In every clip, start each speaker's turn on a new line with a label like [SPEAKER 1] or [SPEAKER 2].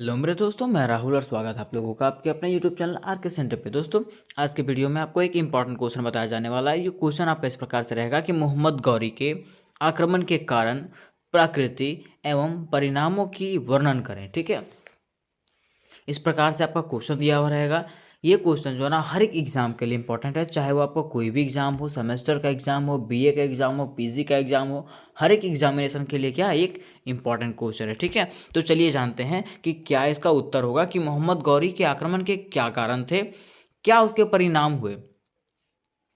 [SPEAKER 1] Hello मेरे दोस्तों, मैं राहुल और स्वागत है आप लोगों का आपके अपने यूट्यूब चैनल आर के सेंटर पे। दोस्तों, आज के वीडियो में आपको एक इंपॉर्टेंट क्वेश्चन बताया जाने वाला है। ये क्वेश्चन आपका इस प्रकार से रहेगा कि मोहम्मद गौरी के आक्रमण के कारण, प्रकृति एवं परिणामों की वर्णन करें। ठीक है, इस प्रकार से आपका क्वेश्चन दिया हुआ रहेगा। ये क्वेश्चन जो है ना हर एक एग्जाम के लिए इंपॉर्टेंट है, चाहे वो आपका कोई भी एग्जाम हो, सेमेस्टर का एग्जाम हो, बीए का एग्जाम हो, पीजी का एग्जाम हो, हर एक एग्जामिनेशन के लिए क्या एक इंपॉर्टेंट क्वेश्चन है। ठीक है, तो चलिए जानते हैं कि क्या इसका उत्तर होगा कि मोहम्मद गौरी के आक्रमण के क्या कारण थे, क्या उसके परिणाम हुए।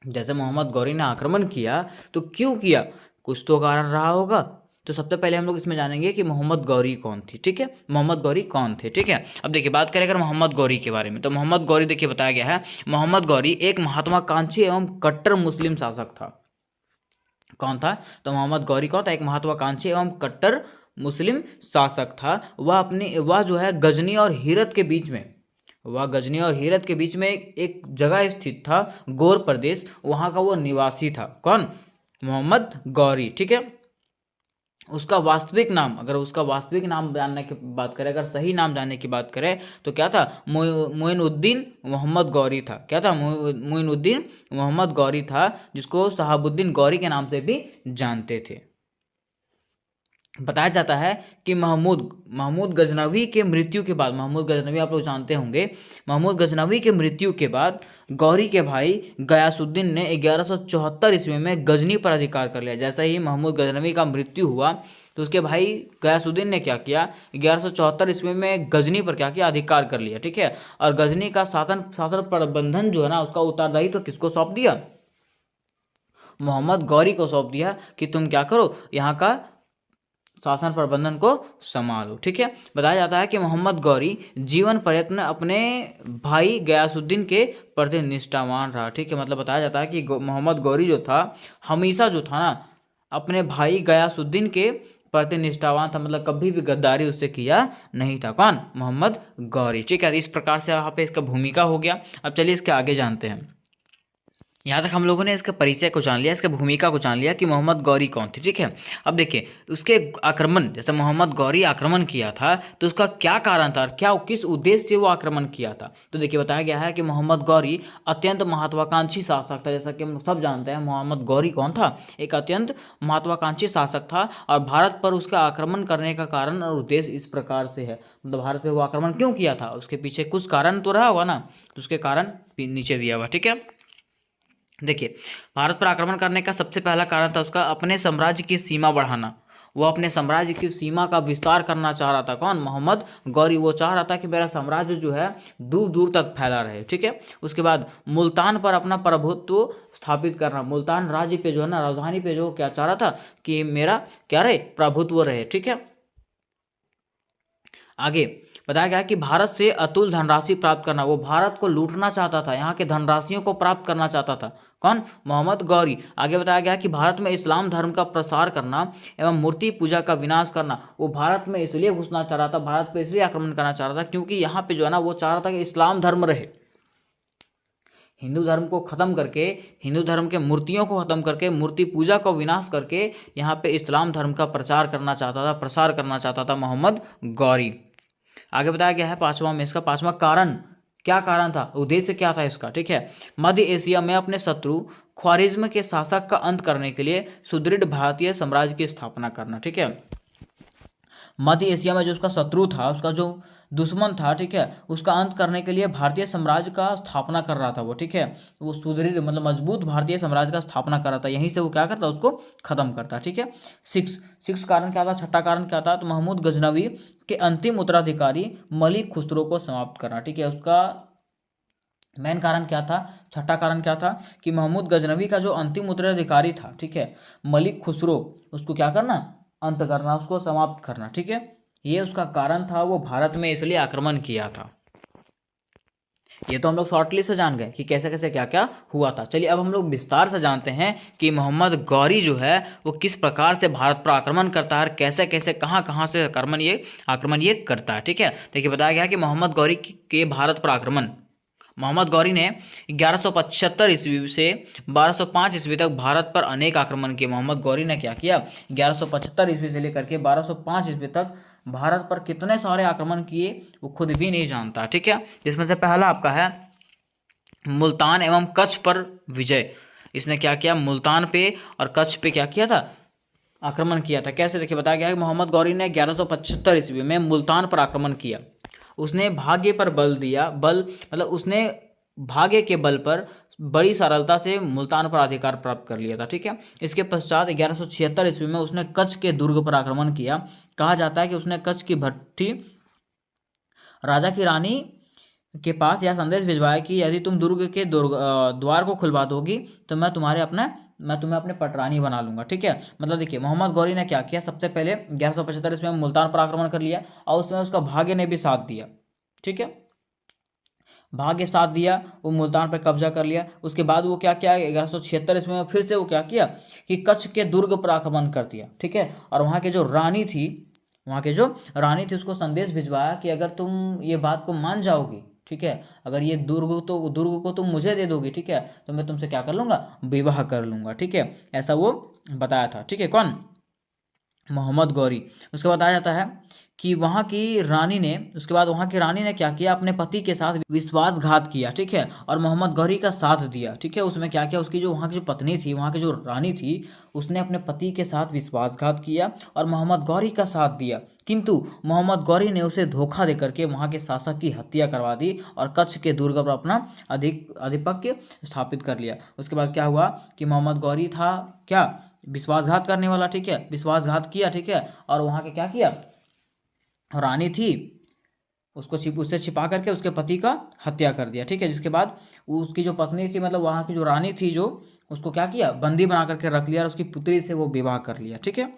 [SPEAKER 1] जैसे मोहम्मद गौरी ने आक्रमण किया तो क्यों किया, कुछ तो कारण रहा होगा। तो सबसे पहले हम लोग इसमें जानेंगे कि मोहम्मद गौरी कौन थी। ठीक है, मोहम्मद गौरी कौन थे। ठीक है, अब देखिए बात करें अगर मोहम्मद गौरी के बारे में, तो मोहम्मद गौरी देखिए बताया गया है, मोहम्मद गौरी एक महात्वाकांक्षी एवं कट्टर मुस्लिम शासक था। कौन था? तो मोहम्मद गौरी कौन था? एक महत्वाकांक्षी एवं कट्टर मुस्लिम शासक था। वह जो है गजनी और हीरत के बीच में, वह गजनी और हीरत के बीच में एक जगह स्थित था, गौर प्रदेश, वहाँ का वो निवासी था। कौन? मोहम्मद गौरी। ठीक है, उसका वास्तविक नाम, अगर उसका वास्तविक नाम जानने की बात करें, अगर सही नाम जानने की बात करें तो क्या था? मोइनुद्दीन मोहम्मद गौरी था। क्या था? मोइनुद्दीन मोहम्मद गौरी था, जिसको शहाबुद्दीन गौरी के नाम से भी जानते थे। बताया जाता है कि महमूद महमूद गजनवी के मृत्यु के बाद, महमूद गजनवी आप लोग जानते होंगे, महमूद गजनवी के मृत्यु के बाद गौरी के भाई गयासुद्दीन ने 1174 ईस्वी में गजनी पर अधिकार कर लिया। जैसे ही महमूद गजनवी का मृत्यु हुआ तो उसके भाई गयासुद्दीन ने क्या किया? 1174 ईस्वी में गजनी पर क्या किया? अधिकार कर लिया। ठीक है, और गजनी का शासन प्रबंधन जो है ना, उसका उत्तरदायित्व तो किसको सौंप दिया? मोहम्मद गौरी को सौंप दिया कि तुम क्या करो, यहाँ का शासन प्रबंधन को संभालो। ठीक है, बताया जाता है कि मोहम्मद गौरी जीवन प्रयत्न अपने भाई गयासुद्दीन के प्रति निष्ठावान रहा। ठीक है, मतलब बताया जाता है कि मोहम्मद गौरी जो था, हमेशा जो था ना, अपने भाई गयासुद्दीन के प्रति निष्ठावान था, मतलब कभी भी गद्दारी उससे किया नहीं था। कौन? मोहम्मद गौरी। ठीक है, इस प्रकार से यहाँ पे इसका भूमिका हो गया। अब चलिए इसके आगे जानते हैं। यहाँ तक हम लोगों ने इसके परिचय को जान लिया, इसके भूमिका को जान लिया कि मोहम्मद गौरी कौन थी। ठीक है, अब देखिए उसके आक्रमण, जैसे मोहम्मद गौरी आक्रमण किया था तो उसका क्या कारण था, क्या किस उद्देश्य से वो आक्रमण किया था। तो देखिए बताया गया है कि मोहम्मद गौरी अत्यंत महत्वाकांक्षी शासक था। जैसा कि हम सब जानते हैं, मोहम्मद गौरी कौन था? एक अत्यंत महत्वाकांक्षी शासक था, और भारत पर उसका आक्रमण करने का कारण और उद्देश्य इस प्रकार से है। मतलब भारत पर वो आक्रमण क्यों किया था, उसके पीछे कुछ कारण तो रहा होगा ना, तो उसके कारण नीचे दिया हुआ। ठीक है, देखिए भारत पर आक्रमण करने का सबसे पहला कारण था उसका अपने साम्राज्य की सीमा बढ़ाना। वो अपने साम्राज्य की सीमा का विस्तार करना चाह रहा था। कौन? मोहम्मद गौरी। वो चाह रहा था कि मेरा साम्राज्य जो है दूर दूर तक फैला रहे। ठीक है, उसके बाद मुल्तान पर अपना प्रभुत्व स्थापित करना। मुल्तान राज्य पे जो है ना, राजधानी पे जो क्या चाह रहा था कि मेरा क्या रहे? प्रभुत्व रहे। ठीक है, आगे बताया गया कि भारत से अतुल धनराशि प्राप्त करना। वो भारत को लूटना चाहता था, यहाँ के धनराशियों को प्राप्त करना चाहता था। कौन? मोहम्मद गौरी। आगे बताया गया कि भारत में इस्लाम धर्म का प्रसार करना एवं मूर्ति पूजा का विनाश करना। वो भारत में इसलिए घुसना चाह रहा था, भारत पे इसलिए आक्रमण करना चाह रहा था क्योंकि यहाँ पे जो है ना, वो चाह रहा था कि इस्लाम धर्म रहे, हिंदू धर्म को खत्म करके, हिंदू धर्म के मूर्तियों को खत्म करके, मूर्ति पूजा को विनाश करके यहाँ पे इस्लाम धर्म का प्रचार करना चाहता था, प्रसार करना चाहता था मोहम्मद गौरी। आगे बताया गया है पांचवा में, इसका पांचवा कारण, क्या कारण था, उद्देश्य क्या था इसका। ठीक है, मध्य एशिया में अपने शत्रु ख्वारिज्म के शासक का अंत करने के लिए सुदृढ़ भारतीय साम्राज्य की स्थापना करना। ठीक है, मध्य एशिया में जो उसका शत्रु था, उसका जो दुश्मन था, ठीक है, उसका अंत करने के लिए भारतीय साम्राज्य का स्थापना कर रहा था वो। ठीक है, वो सुदृढ़ मतलब मजबूत भारतीय साम्राज्य का स्थापना कर रहा था, यहीं से वो क्या करता, उसको खत्म करता। ठीक है, सिक्स कारण क्या था, छठा कारण क्या था? तो महमूद गजनवी के अंतिम उत्तराधिकारी मलिक खुसरो को समाप्त करना। ठीक है, उसका मेन कारण क्या था, छठा कारण क्या था कि महमूद गजनवी का जो अंतिम उत्तराधिकारी था, ठीक है, मलिक खुसरो, उसको क्या करना, अंत करना, उसको समाप्त करना। ठीक है, ये उसका कारण था, वो भारत में इसलिए आक्रमण किया था। ये तो हम लोग शॉर्टली से जान गए कि कैसे कैसे क्या क्या हुआ था। चलिए अब हम लोग विस्तार से जानते हैं कि मोहम्मद गौरी जो है वो किस प्रकार से भारत पर आक्रमण करता है, कैसे कैसे कहाँ कहाँ से आक्रमण ये करता है। ठीक है, देखिए बताया गया कि मोहम्मद गौरी के भारत पर आक्रमण, मोहम्मद गौरी ने 1175 ईस्वी से 1205 ईस्वी तक भारत पर अनेक आक्रमण किए। मोहम्मद गौरी ने क्या किया, 1175 ईस्वी से लेकर के 1205 ईस्वी तक भारत पर कितने सारे आक्रमण किए वो खुद भी नहीं जानता। ठीक है, जिसमें से पहला आपका है मुल्तान एवं कच्छ पर विजय। इसने क्या किया, मुल्तान पे और कच्छ पे क्या किया था, आक्रमण किया था। कैसे, देखिए बताया गया है कि मोहम्मद गौरी ने 1175 ईस्वी में मुल्तान पर आक्रमण किया। उसने भाग्य पर बल दिया, बल मतलब उसने भाग्य के बल पर बड़ी सरलता से मुल्तान पर अधिकार प्राप्त कर लिया था। ठीक है, इसके पश्चात 1176 ईस्वी में उसने कच्छ के दुर्ग पर आक्रमण किया। कहा जाता है कि उसने कच्छ की भट्टी राजा की रानी के पास यह संदेश भिजवाया कि यदि तुम दुर्ग के द्वार को खुलवा दोगी तो मैं तुम्हें अपने पटरानी बना लूंगा। ठीक है, मतलब देखिए मोहम्मद गौरी ने क्या किया, सबसे पहले 1175 ईस्वी में मुल्तान पर आक्रमण कर लिया और उसमें उसका भाग्य ने भी साथ दिया। ठीक है, भाग्य साथ दिया, वो मुल्तान पर कब्जा कर लिया। उसके बाद वो क्या किया, 1176 ईस्वी में फिर से वो क्या किया कि कच्छ के दुर्ग पर आक्रमण कर दिया। ठीक है, और वहाँ के जो रानी थी उसको संदेश भिजवाया कि अगर तुम ये बात को मान जाओगी, ठीक है, अगर ये दुर्ग को तुम मुझे दे दोगी, ठीक है, तो मैं तुमसे क्या कर लूंगा, विवाह कर लूंगा। ठीक है, ऐसा वो बताया था। ठीक है, कौन, मोहम्मद गौरी। उसके बाद आ जाता है कि वहाँ की रानी ने क्या किया, अपने पति के साथ विश्वासघात किया। ठीक है, और मोहम्मद गौरी का साथ दिया। ठीक है, उसमें क्या किया, उसकी जो वहाँ की जो पत्नी थी, वहाँ की जो रानी थी, उसने अपने पति के साथ विश्वासघात किया और मोहम्मद गौरी का साथ दिया। किंतु मोहम्मद गौरी ने उसे धोखा देकर के वहाँ के शासक की हत्या करवा दी और कच्छ के दुर्ग पर अपना आधिपत्य स्थापित कर लिया। उसके बाद क्या हुआ कि मोहम्मद गौरी था क्या, विश्वासघात करने वाला। ठीक है, विश्वासघात किया। ठीक है, और वहाँ के क्या किया, रानी थी उससे छिपा करके उसके पति का हत्या कर दिया। ठीक है, जिसके बाद उसकी जो पत्नी थी, मतलब वहाँ की जो रानी थी, जो उसको क्या किया, बंदी बना करके रख लिया और उसकी पुत्री से वो विवाह कर लिया। ठीक है,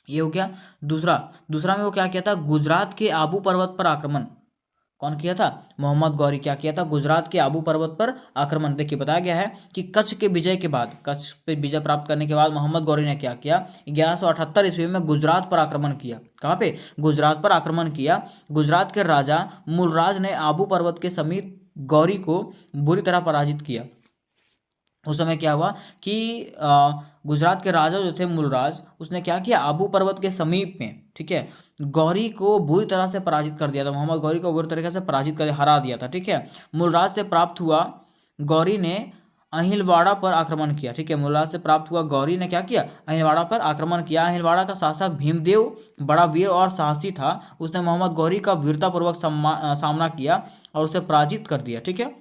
[SPEAKER 1] ये हो गया। दूसरा में वो क्या किया था, गुजरात के आबू पर्वत पर आक्रमण। कौन किया था, मोहम्मद गौरी क्या किया था, गुजरात के आबू पर्वत पर आक्रमण। देखिए बताया गया है कि कच्छ पे विजय प्राप्त करने के बाद मोहम्मद गौरी ने क्या किया, 1178 ईस्वी में गुजरात पर आक्रमण किया। कहाँ पे, गुजरात पर आक्रमण किया। गुजरात के राजा मूलराज ने आबू पर्वत के समीप गौरी को बुरी तरह पराजित किया। उस समय क्या हुआ कि गुजरात के राजा जो थे मूलराज, उसने क्या किया, आबू पर्वत के समीप में, ठीक है, गौरी को बुरी तरह से पराजित कर दिया था। मोहम्मद गौरी को बुरी तरीके से हरा दिया था। ठीक है, मूलराज से प्राप्त हुआ, गौरी ने अहिलवाड़ा पर आक्रमण किया। ठीक है, मूलराज से प्राप्त हुआ, गौरी ने क्या किया, अहिलवाड़ा पर आक्रमण किया। अहिलवाड़ा का शासक भीमदेव बड़ा वीर और साहसी था। उसने मोहम्मद गौरी का वीरतापूर्वक सामना किया और उसे पराजित कर दिया। ठीक है,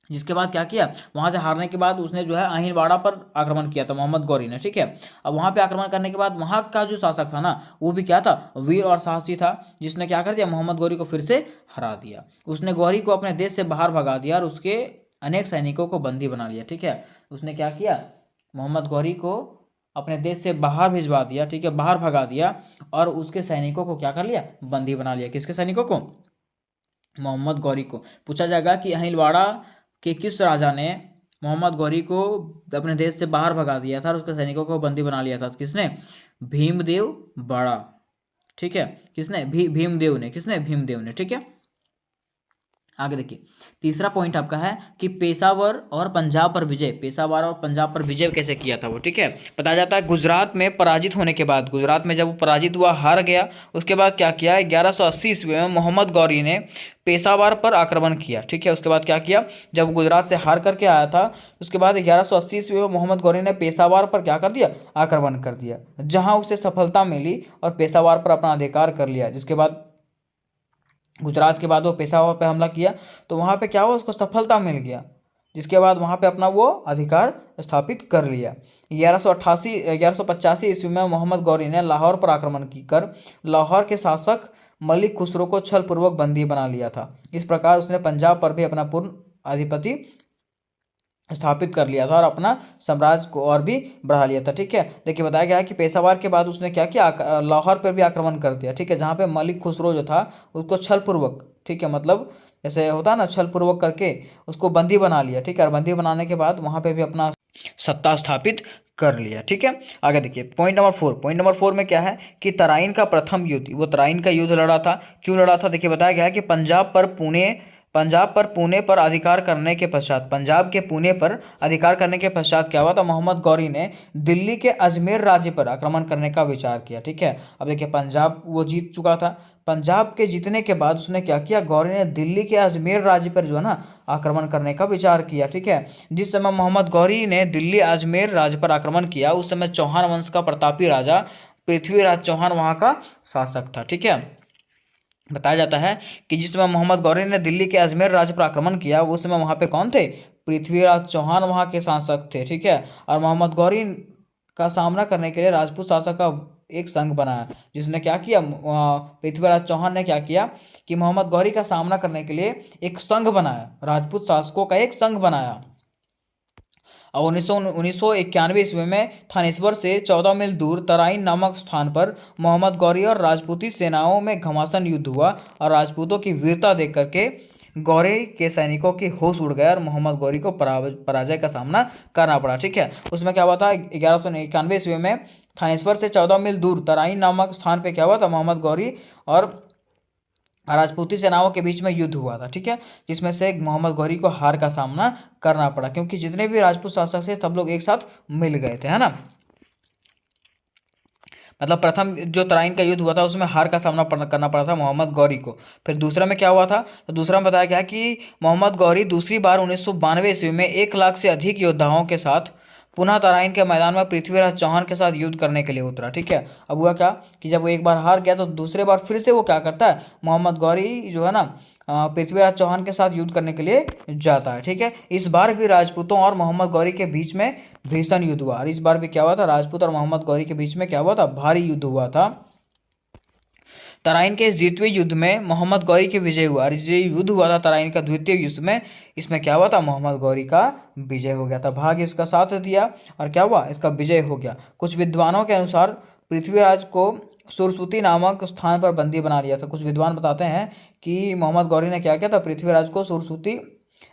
[SPEAKER 1] जिसके बाद क्या किया, वहां से हारने के बाद उसने जो है अहिलवाड़ा पर आक्रमण किया था मोहम्मद गौरी ने। ठीक है, अब वहां पे आक्रमण करने के बाद वहां का जो शासक था ना, वो भी क्या था, वीर और साहसी था, जिसने क्या कर दिया, मोहम्मद गौरी को फिर से हरा दिया। उसने गौरी को अपने देश से बाहर भगा दिया और उसके अनेक सैनिकों को बंदी बना लिया। ठीक है, उसने क्या किया, मोहम्मद गौरी को अपने देश से बाहर भिजवा दिया। ठीक है, बाहर भगा दिया और उसके सैनिकों को क्या कर लिया, बंदी बना लिया। किसके सैनिकों को, मोहम्मद गौरी को। पूछा जाएगा कि अहिलवाड़ा कि किस राजा ने मोहम्मद गौरी को अपने देश से बाहर भगा दिया था और उसके सैनिकों को बंदी बना लिया था, किसने, भीमदेव बड़ा। ठीक है, किसने, भीमदेव ने, किसने, भीमदेव ने। ठीक है, आगे देखिए, तीसरा पॉइंट आपका है कि पेशावर और पंजाब पर विजय कैसे किया था वो। ठीक है, बताया जाता है गुजरात में पराजित होने के बाद, गुजरात में जब वो पराजित हुआ, हार गया, उसके बाद क्या किया, 1180 ईस्वी में मोहम्मद गौरी ने पेशावर पर आक्रमण किया। ठीक है, उसके बाद क्या किया, जब गुजरात से हार करके आया था, उसके बाद 1180 ईस्वी में मोहम्मद गौरी ने पेशावर पर क्या कर दिया, आक्रमण कर दिया, जहां उसे सफलता मिली और पेशावर पर अपना अधिकार कर लिया। जिसके बाद गुजरात के बाद वो पेशावर पे हमला किया, तो वहाँ पे क्या हुआ, उसको सफलता मिल गया, जिसके बाद वहाँ पे अपना वो अधिकार स्थापित कर लिया। 1185 ईस्वी में मोहम्मद गौरी ने लाहौर पर आक्रमण कर लाहौर के शासक मलिक खुसरो को छलपूर्वक बंदी बना लिया था। इस प्रकार उसने पंजाब पर भी अपना पूर्ण आधिपत्य स्थापित कर लिया था और अपना साम्राज्य को और भी बढ़ा लिया था। ठीक है, देखिए बताया गया है कि पेशावर के बाद उसने क्या किया, लाहौर पर भी आक्रमण कर दिया। ठीक है, जहाँ पे मलिक खुसरो जो था उसको छलपूर्वक, ठीक है, मतलब जैसे होता है ना, छलपूर्वक करके उसको बंदी बना लिया। ठीक है, और बंदी बनाने के बाद वहाँ पे भी अपना सत्ता स्थापित कर लिया। ठीक है, आगे देखिए पॉइंट नंबर 4 में क्या है कि तराइन का प्रथम युद्ध, वो तराइन का युद्ध लड़ा था। क्यों लड़ा था, देखिए बताया गया है कि पंजाब पर पुणे पंजाब पर पुणे पर अधिकार करने के पश्चात, पंजाब के पुणे पर अधिकार करने के पश्चात क्या हुआ था, मोहम्मद गौरी ने दिल्ली के अजमेर राज्य पर आक्रमण करने का विचार किया। ठीक है, अब देखिए पंजाब वो जीत चुका था, पंजाब के जीतने के बाद उसने क्या किया, गौरी ने दिल्ली के अजमेर राज्य पर जो है ना आक्रमण करने का विचार किया। ठीक है, जिस समय मोहम्मद गौरी ने दिल्ली अजमेर राज्य पर आक्रमण किया उस समय चौहान वंश का प्रतापी राजा पृथ्वीराज चौहान वहां का शासक था। ठीक है, बताया जाता है कि जिस समय मोहम्मद गौरी ने दिल्ली के अजमेर राज्य पर आक्रमण किया उस समय वहां पे कौन थे, पृथ्वीराज चौहान वहां के शासक थे। ठीक है, और मोहम्मद गौरी का सामना करने के लिए राजपूत शासक का एक संघ बनाया, जिसने क्या किया, पृथ्वीराज चौहान ने क्या किया कि मोहम्मद गौरी का सामना करने के लिए एक संघ बनाया, राजपूत शासकों का एक संघ बनाया। और 1991 ईस्वी में थानेश्वर से 14 मील दूर तराइन नामक स्थान पर मोहम्मद गौरी और राजपूती सेनाओं में घमासान युद्ध हुआ और राजपूतों की वीरता देख करके गौरी के सैनिकों की होश उड़ गया और मोहम्मद गौरी को पराजय का सामना करना पड़ा। ठीक है, उसमें क्या हुआ था, 1191 ईस्वी में थानेश्वर से 14 मील दूर तराइन नामक स्थान पर क्या हुआ था, मोहम्मद गौरी और राजपूती सेनाओं के बीच में युद्ध हुआ था। ठीक है, जिसमें से मोहम्मद गौरी को हार का सामना करना पड़ा, क्योंकि जितने भी राजपूत शासक थे सब लोग एक साथ मिल गए थे, है ना। मतलब प्रथम जो तराइन का युद्ध हुआ था उसमें हार का सामना करना पड़ा था मोहम्मद गौरी को। फिर दूसरा में क्या हुआ था, तो दूसरा में बताया गया कि मोहम्मद गौरी दूसरी बार 1992 ईस्वी में 1 लाख से अधिक योद्धाओं के साथ पुनः तराइन के मैदान में पृथ्वीराज चौहान के साथ युद्ध करने के लिए उतरा। ठीक है, अब हुआ क्या कि जब वो एक बार हार गया तो दूसरे बार फिर से वो क्या करता है, मोहम्मद गौरी जो है ना पृथ्वीराज चौहान के साथ युद्ध करने के लिए जाता है। ठीक है, इस बार भी राजपूतों और मोहम्मद गौरी के बीच में भीषण युद्ध हुआ और इस बार भी क्या हुआ था, राजपूत और मोहम्मद गौरी के बीच में क्या हुआ था, भारी युद्ध हुआ था। तराइन के इस द्वितीय युद्ध में मोहम्मद गौरी की विजय हुआ और ये युद्ध हुआ था तराइन का द्वितीय युद्ध में, इसमें क्या हुआ था, मोहम्मद गौरी का विजय हो गया था, भाग्य इसका साथ दिया और क्या हुआ, इसका विजय हो गया। कुछ विद्वानों के अनुसार पृथ्वीराज को सुरसूती नामक स्थान पर बंदी बना लिया था। कुछ विद्वान बताते हैं कि मोहम्मद गौरी ने क्या किया था, पृथ्वीराज को सुरसूती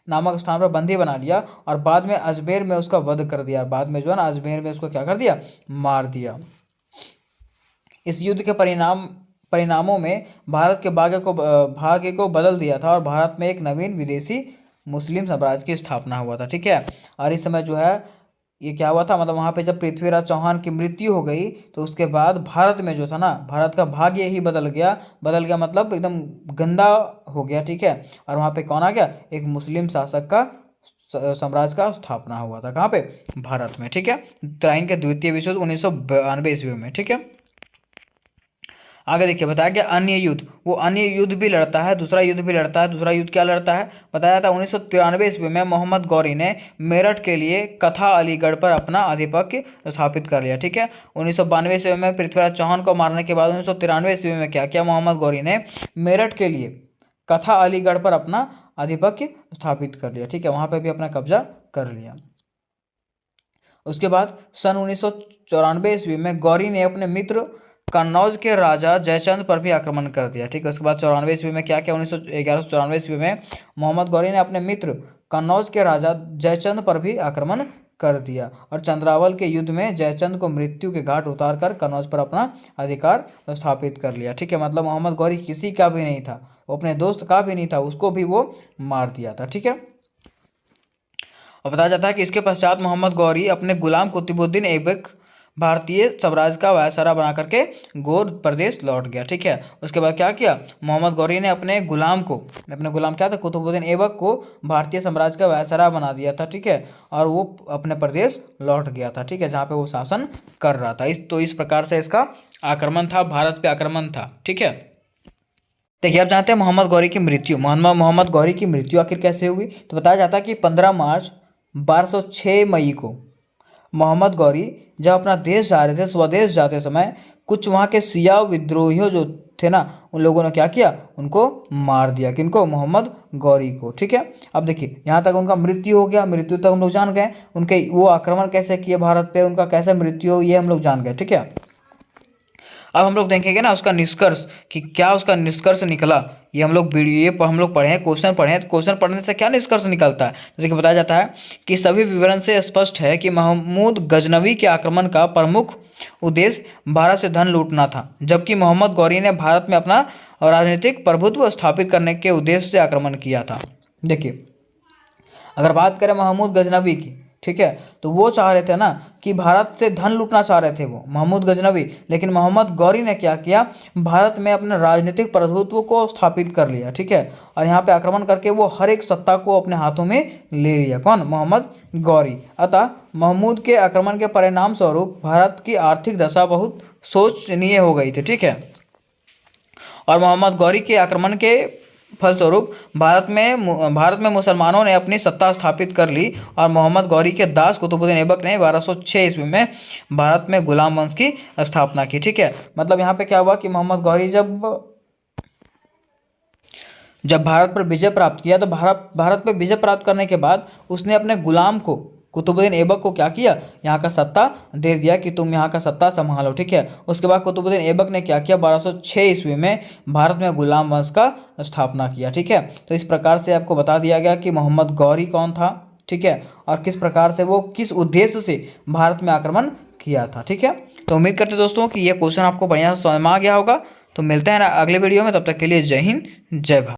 [SPEAKER 1] नामक स्थान पर बंदी बना लिया और बाद में अजमेर में उसका वध कर दिया, बाद में जो है ना अजमेर में उसको क्या कर दिया, मार दिया। इस युद्ध के परिणामों में भारत के भाग्य को बदल दिया था और भारत में एक नवीन विदेशी मुस्लिम साम्राज्य की स्थापना हुआ था। ठीक है, और इस समय जो है ये क्या हुआ था, मतलब वहाँ पे जब पृथ्वीराज चौहान की मृत्यु हो गई तो उसके बाद भारत में जो था ना, भारत का भाग्य ही बदल गया मतलब एकदम गंदा हो गया। ठीक है, और वहाँ पे कौन आ गया, एक मुस्लिम शासक का साम्राज्य का स्थापना हुआ था, कहाँ पे, भारत में। ठीक है, तराइन के द्वितीय विश्व युद्ध 1992 ईस्वी में। ठीक है, आगे देखिए बताया गया अन्य युद्ध, वो अन्य युद्ध भी लड़ता है, दूसरा युद्ध भी लड़ता है। दूसरा युद्ध क्या लड़ता है, बताया था 1993 ईस्वी में मोहम्मद गौरी ने मेरठ के लिए कथा अलीगढ़ पर अपना आधिपत्य स्थापित कर लिया। ठीक है, 1992 ईस्वी में पृथ्वीराज चौहान को मारने के बाद 1993 ईस्वी में क्या किया, मोहम्मद गौरी ने मेरठ के लिए कथा अलीगढ़ पर अपना आधिपत्य स्थापित कर लिया। ठीक है, वहाँ पर भी अपना कब्जा कर लिया। उसके बाद सन 1994 ईस्वी में गौरी ने अपने मित्र कन्नौज के राजा जयचंद पर भी आक्रमण कर दिया। ठीक है, उसके बाद 94 ईस्वी में क्या किया, 1194 ईस्वी में मोहम्मद गौरी ने अपने मित्र कन्नौज के राजा जयचंद पर भी आक्रमण कर दिया और चंद्रावल के युद्ध में जयचंद को मृत्यु के घाट उतार कर कन्नौज पर अपना अधिकार स्थापित कर लिया। ठीक है, मतलब मोहम्मद गौरी किसी का भी नहीं था, वो अपने दोस्त का भी नहीं था, उसको भी वो मार दिया था। ठीक है, और बताया जाता है कि इसके पश्चात मोहम्मद गौरी अपने गुलाम कुतुबुद्दीन ऐबक भारतीय साम्राज्य का वायसराय बना करके गोर प्रदेश लौट गया। ठीक है, उसके बाद क्या किया, मोहम्मद गौरी ने अपने गुलाम क्या था, कुतुबुद्दीन ऐबक को भारतीय साम्राज्य का वायसराय बना दिया था। ठीक है, और वो अपने प्रदेश लौट गया था। ठीक है, जहाँ पे वो शासन कर रहा था। इस प्रकार से इसका आक्रमण था, भारत पे आक्रमण था। ठीक है, देखिए आप जानते हैं मोहम्मद गौरी की मृत्यु, मोहम्मद गौरी की मृत्यु आखिर कैसे हुई, तो बताया जाता है कि 15 मार्च 1206 मई को मोहम्मद गौरी जब अपना देश जा रहे थे, स्वदेश जाते समय कुछ वहाँ के सिया विद्रोहियों जो थे ना, उन लोगों ने क्या किया, उनको मार दिया। किनको, मोहम्मद गौरी को। ठीक है, अब देखिए यहाँ तक उनका मृत्यु हो गया, मृत्यु तक हम लोग जान गए, उनके वो आक्रमण कैसे किए भारत पे, उनका कैसे मृत्यु हो ये हम लोग जान गए। ठीक है, अब हम लोग देखेंगे ना उसका निष्कर्ष कि क्या उसका निष्कर्ष निकला। ये हम लोग हम लोग पढ़े हैं, क्वेश्चन पढ़े हैं, तो क्वेश्चन पढ़ने से क्या निष्कर्ष निकलता है। जैसे कि बताया जाता है कि सभी विवरण से स्पष्ट है कि महमूद गजनवी के आक्रमण का प्रमुख उद्देश्य भारत से धन लूटना था, जबकि मोहम्मद गौरी ने भारत में अपना राजनीतिक प्रभुत्व स्थापित करने के उद्देश्य से आक्रमण किया था। देखिए, अगर बात करें महमूद गजनवी की, ठीक है, तो वो चाह रहे थे ना कि भारत से धन लूटना चाह रहे थे वो महमूद गजनवी, लेकिन मोहम्मद गौरी ने क्या किया, भारत में अपने राजनीतिक प्रभुत्व को स्थापित कर लिया, ठीक है, और यहाँ पे आक्रमण करके वो हर एक सत्ता को अपने हाथों में ले लिया। कौन? मोहम्मद गौरी। अतः महमूद के आक्रमण के परिणाम स्वरूप भारत की आर्थिक दशा बहुत शोचनीय हो गई थी, ठीक है, और मोहम्मद गौरी के आक्रमण के फलस्वरूप भारत में मुसलमानों ने अपनी सत्ता स्थापित कर ली और मोहम्मद गौरी के दास कुतुबुद्दीन ऐबक ने 1206 ईस्वी में भारत में गुलाम वंश की स्थापना की, ठीक है। मतलब यहाँ पे क्या हुआ कि मोहम्मद गौरी जब भारत पर विजय प्राप्त किया, तो भारत पर विजय प्राप्त करने के बाद उसने अपने गुलाम को कुतुबुद्दीन ऐबक को क्या किया, यहाँ का सत्ता दे दिया कि तुम यहाँ का सत्ता संभालो, ठीक है। उसके बाद कुतुबुद्दीन ऐबक ने क्या किया, 1206 ईस्वी में भारत में गुलाम वंश का स्थापना किया, ठीक है। तो इस प्रकार से आपको बता दिया गया कि मोहम्मद गौरी कौन था, ठीक है, और किस प्रकार से वो किस उद्देश्य से भारत में आक्रमण किया था, ठीक है। तो उम्मीद करते दोस्तों कि ये क्वेश्चन आपको बढ़िया समझ में आ गया होगा। तो मिलते हैं अगले वीडियो में, तब तक के लिए जय हिंद जय भारत।